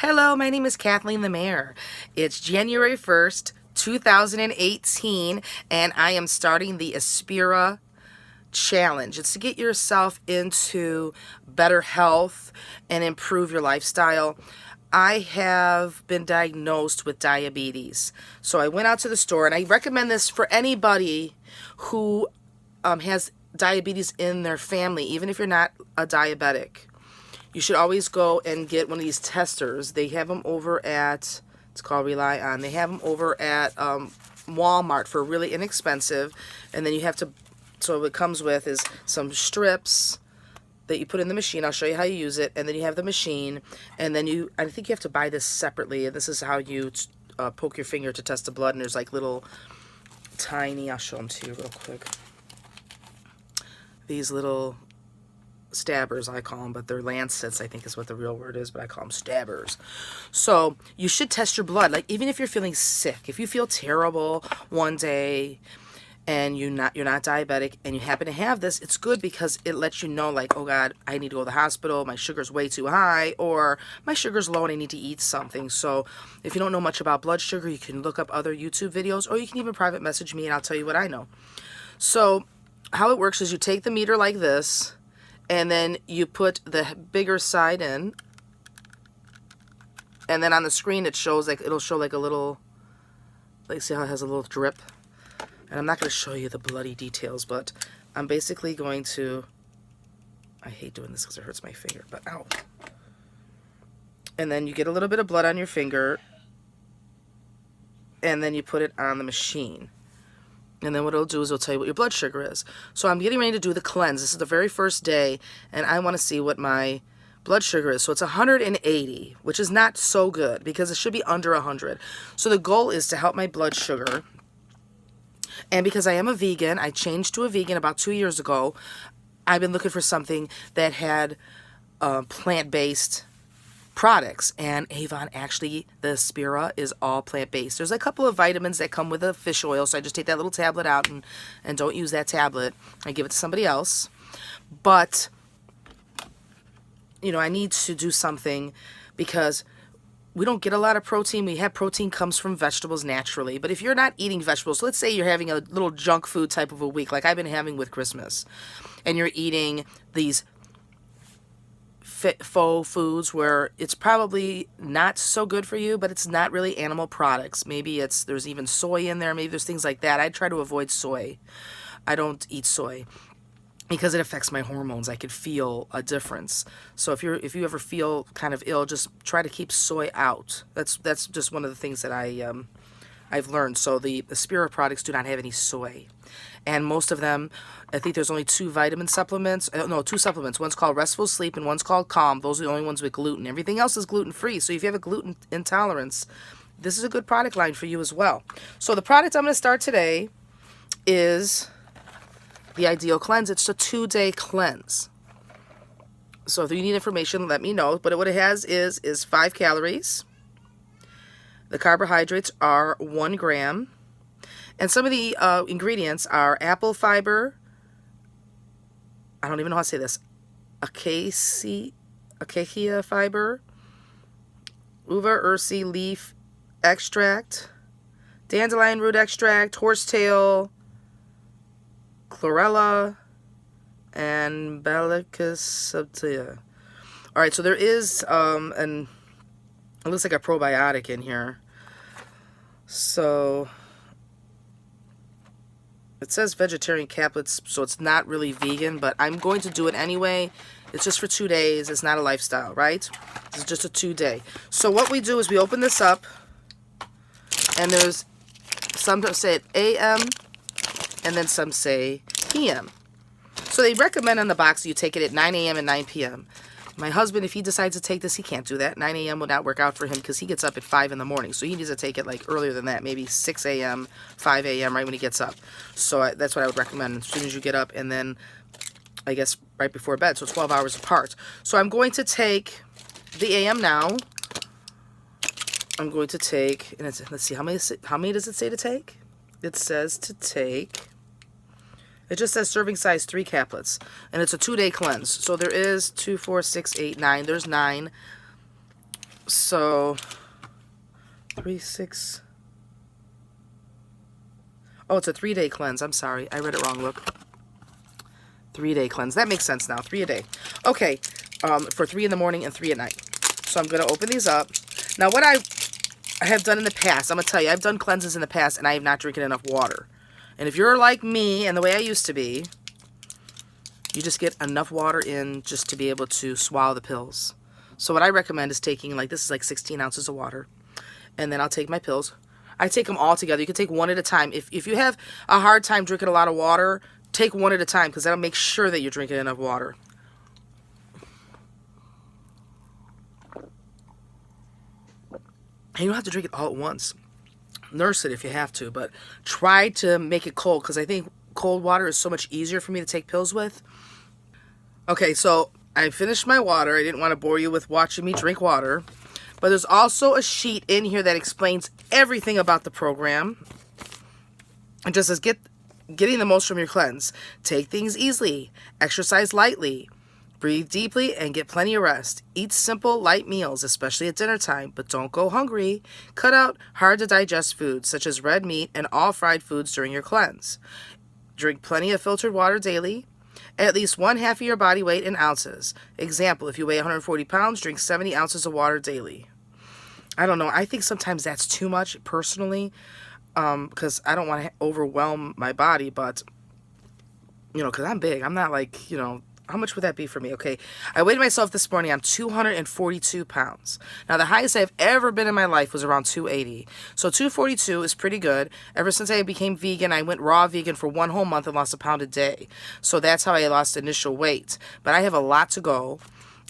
Hello, my name is Kathleen the Mayor. It's January 1st, 2018, and I am starting the Aspira Challenge. It's to get yourself into better health and improve your lifestyle. I have been diagnosed with diabetes. So I went out to the store, and I recommend this for anybody who has diabetes in their family, even if you're not a diabetic. You should always go and get one of these testers. They have them over at, it's called Rely On. They have them over at Walmart for really inexpensive. And then you have to, so what it comes with is some strips that you put in the machine. I'll show you how you use it. And then you have the machine. And then I think you have to buy this separately. And this is how you poke your finger to test the blood. And there's like little tiny, I'll show them to you real quick. These little stabbers, I call them, but they're lancets, I think is what the real word is, but I call them stabbers. So you should test your blood, like even if you're feeling sick, if you feel terrible one day and you're not diabetic and you happen to have this, it's good because it lets you know, like, oh God, I need to go to the hospital, my sugar's way too high, or my sugar's low and I need to eat something. So if you don't know much about blood sugar, you can look up other YouTube videos, or you can even private message me and I'll tell you what I know. So how it works is you take the meter like this, and then you put the bigger side in, and then on the screen it shows, like, it'll show like a little, like, see how it has a little drip? And I'm not going to show you the bloody details, but I'm basically going to, I hate doing this because it hurts my finger, but ow. And then you get a little bit of blood on your finger, and then you put it on the machine. And then what it'll do is it'll tell you what your blood sugar is. So I'm getting ready to do the cleanse. This is the very first day, and I want to see what my blood sugar is. So it's 180, which is not so good because it should be under 100. So the goal is to help my blood sugar. And because I am a vegan, I changed to a vegan about 2 years ago. I've been looking for something that had plant-based products, and Avon, actually, the Aspira is all plant-based. There's a couple of vitamins that come with the fish oil, so I just take that little tablet out and don't use that tablet. I give it to somebody else. But, you know, I need to do something because we don't get a lot of protein. We have protein comes from vegetables naturally. But if you're not eating vegetables, so let's say you're having a little junk food type of a week, like I've been having with Christmas, and you're eating these faux foods where it's probably not so good for you, but it's not really animal products. Maybe there's even soy in there. Maybe there's things like that. I try to avoid soy. I don't eat soy because it affects my hormones. I could feel a difference. So if you ever feel kind of ill, just try to keep soy out. That's just one of the things that I've learned. So the Aspira products do not have any soy. And most of them, I think there's only two supplements. One's called Restful Sleep and one's called Calm. Those are the only ones with gluten. Everything else is gluten-free. So if you have a gluten intolerance, this is a good product line for you as well. So the product I'm going to start today is the Ideal Cleanse. It's a 2-day cleanse. So if you need information, let me know. But what it has is 5 calories. The carbohydrates are 1 gram. And some of the ingredients are apple fiber, I don't even know how to say this, acacia fiber, uva ursi leaf extract, dandelion root extract, horsetail, chlorella, and Bacillus subtilia. All right, so there is it looks like a probiotic in here. So it says vegetarian caplets, so it's not really vegan, but I'm going to do it anyway. It's just for 2 days. It's not a lifestyle, right? It's just a 2-day. So what we do is we open this up, and there's some that say AM, and then some say PM. So they recommend on the box you take it at 9 a.m. and 9 p.m. My husband, if he decides to take this, he can't do that. 9 a.m. will not work out for him because he gets up at 5 in the morning. So he needs to take it like earlier than that, maybe 6 a.m., 5 a.m. right when he gets up. So that's what I would recommend as soon as you get up, and then I guess right before bed. So 12 hours apart. So I'm going to take the AM now. I'm going to take, and let's see, how many does it say to take? It says to take, it just says serving size 3 caplets, and it's a 2-day cleanse. So there is 2, 4, 6, 8, 9. There's 9 So 3, 6. Oh, it's a 3-day cleanse. I'm sorry. I read it wrong. Look. 3-day cleanse. That makes sense now. 3 a day. Okay. For 3 in the morning and 3 at night. So I'm going to open these up. Now, what I have done in the past, I'm going to tell you, I've done cleanses in the past and I have not drinking enough water. And if you're like me and the way I used to be, you just get enough water in just to be able to swallow the pills. So what I recommend is taking, like, this is like 16 ounces of water. And then I'll take my pills. I take them all together. You can take one at a time. If you have a hard time drinking a lot of water, take one at a time because that'll make sure that you're drinking enough water. And you don't have to drink it all at once. Nurse it if you have to, but try to make it cold because I think cold water is so much easier for me to take pills with. Okay, so I finished my water. I didn't want to bore you with watching me drink water. But there's also a sheet in here that explains everything about the program. It just says getting the most from your cleanse. Take things easily. Exercise lightly. Breathe deeply and get plenty of rest. Eat simple, light meals, especially at dinner time, but don't go hungry. Cut out hard-to-digest foods, such as red meat and all fried foods during your cleanse. Drink plenty of filtered water daily. At least 1/2 of your body weight in ounces. Example, if you weigh 140 pounds, drink 70 ounces of water daily. I don't know. I think sometimes that's too much, personally, because I don't want to overwhelm my body, but, you know, because I'm big. I'm not like, you know, how much would that be for me? Okay, I weighed myself this morning. I'm 242 pounds. Now, the highest I've ever been in my life was around 280. So 242 is pretty good. Ever since I became vegan, I went raw vegan for 1 whole month and lost a pound a day. So that's how I lost initial weight. But I have a lot to go.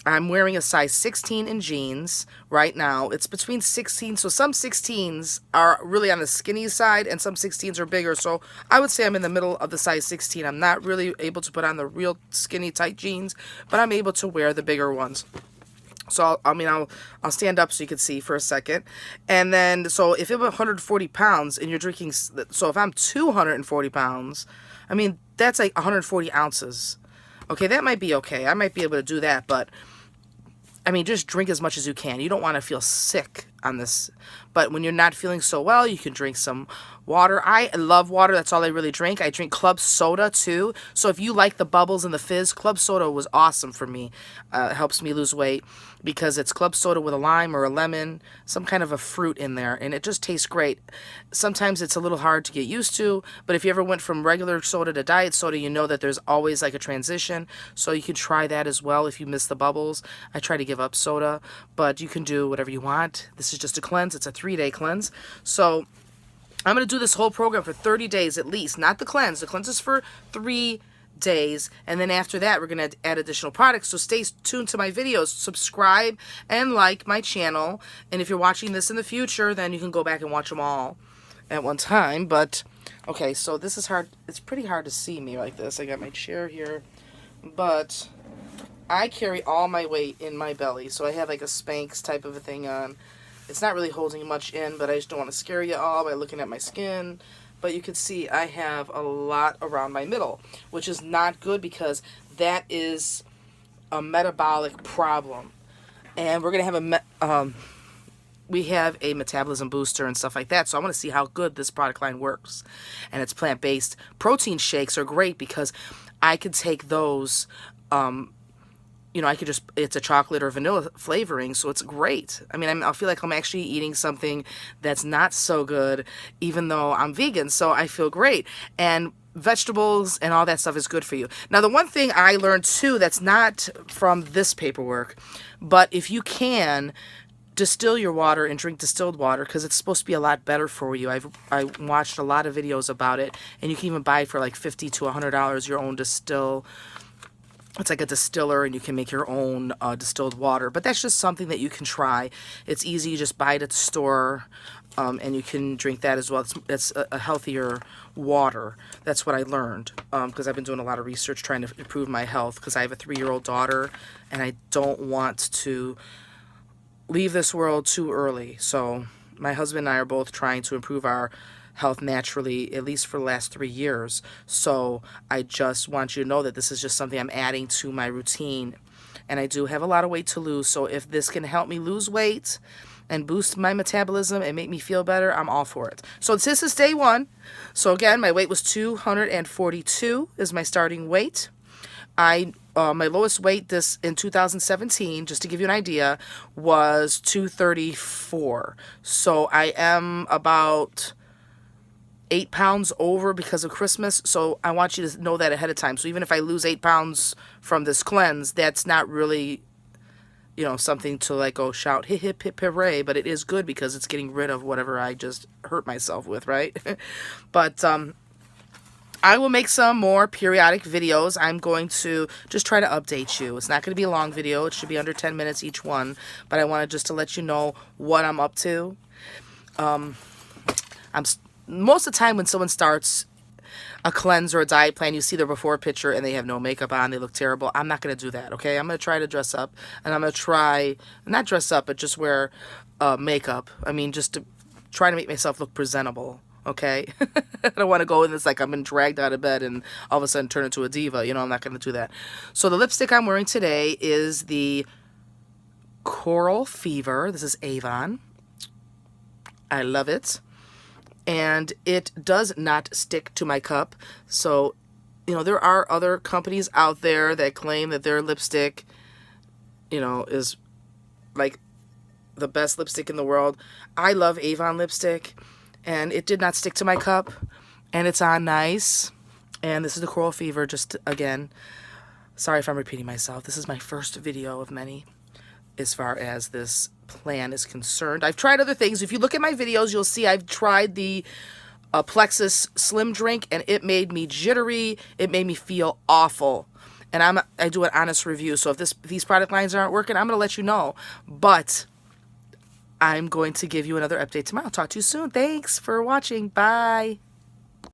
I'm wearing a size 16 in jeans right now. It's between 16, so some 16s are really on the skinny side and some 16s are bigger. So I would say I'm in the middle of the size 16. I'm not really able to put on the real skinny tight jeans, but I'm able to wear the bigger ones. So, I'll stand up so you can see for a second. And then, so if you're 140 pounds and you're drinking, so if I'm 240 pounds, I mean, that's like 140 ounces. Okay, that might be okay. I might be able to do that, but I mean, just drink as much as you can. You don't want to feel sick on this. But when you're not feeling so well, you can drink some water. I love water. That's all I really drink. I drink club soda, too. So if you like the bubbles and the fizz, club soda was awesome for me. It helps me lose weight because it's club soda with a lime or a lemon, some kind of a fruit in there, and it just tastes great. Sometimes it's a little hard to get used to, but if you ever went from regular soda to diet soda, you know that there's always like a transition, so you can try that as well if you miss the bubbles. I try to give up soda, but you can do whatever you want. This is just a cleanse. It's a 3-day cleanse. So I'm going to do this whole program for 30 days at least, not the cleanse. The cleanse is for 3 days, and then after that we're going to add additional products. So stay tuned to my videos, subscribe and like my channel, and if you're watching this in the future, then you can go back and watch them all at one time. But okay, so this is hard. It's pretty hard to see me like this. I got my chair here, but I carry all my weight in my belly, so I have like a Spanx type of a thing on. It's not really holding much in, but I just don't want to scare you all by looking at my skin. But you can see I have a lot around my middle, which is not good because that is a metabolic problem. And we're going to have we have a metabolism booster and stuff like that. So I want to see how good this product line works. And it's plant-based. Protein shakes are great because I could take those, you know, I could just, it's a chocolate or vanilla flavoring, so it's great. I mean, I feel like I'm actually eating something that's not so good, even though I'm vegan, so I feel great. And vegetables and all that stuff is good for you. Now, the one thing I learned, too, that's not from this paperwork, but if you can, distill your water and drink distilled water because it's supposed to be a lot better for you. I watched a lot of videos about it, and you can even buy it for like $50 to $100 your own distill. It's like a distiller, and you can make your own distilled water. But that's just something that you can try. It's easy. You just buy it at the store, and you can drink that as well. It's a healthier water. That's what I learned because I've been doing a lot of research trying to improve my health because I have a 3-year-old daughter, and I don't want to leave this world too early. So my husband and I are both trying to improve our health naturally, at least for the last 3 years. So I just want you to know that this is just something I'm adding to my routine and I do have a lot of weight to lose. So if this can help me lose weight and boost my metabolism and make me feel better, I'm all for it. So this is day 1. So again, my weight was 242 is my starting weight. My lowest weight this in 2017, just to give you an idea, was 234. So I am about 8 pounds over because of Christmas. So I want you to know that ahead of time. So even if I lose 8 pounds from this cleanse, that's not really, you know, something to like go shout hip hip hip hooray, but it is good because it's getting rid of whatever I just hurt myself with, right? But I will make some more periodic videos. I'm going to just try to update you. It's not going to be a long video. It should be under 10 minutes each one, but I wanted just to let you know what I'm up to. Most of the time when someone starts a cleanse or a diet plan, you see their before picture and they have no makeup on, they look terrible. I'm not going to do that, okay? I'm going to try to dress up, and I'm going to try, not dress up, but just wear makeup. I mean, just to try to make myself look presentable, okay? I don't want to go in this like I've been dragged out of bed and all of a sudden turn into a diva. You know, I'm not going to do that. So the lipstick I'm wearing today is the Coral Fever. This is Avon. I love it. And it does not stick to my cup. So, you know, there are other companies out there that claim that their lipstick, you know, is like the best lipstick in the world. I love Avon lipstick, and it did not stick to my cup, and it's on nice. And this is the Coral Fever. Just again, sorry if I'm repeating myself. This is my first video of many as far as this plan is concerned. I've tried other things. If you look at my videos, you'll see I've tried the Plexus Slim Drink, and it made me jittery. It made me feel awful. And I do an honest review. So if these product lines aren't working, I'm going to let you know. But I'm going to give you another update tomorrow. Talk to you soon. Thanks for watching. Bye.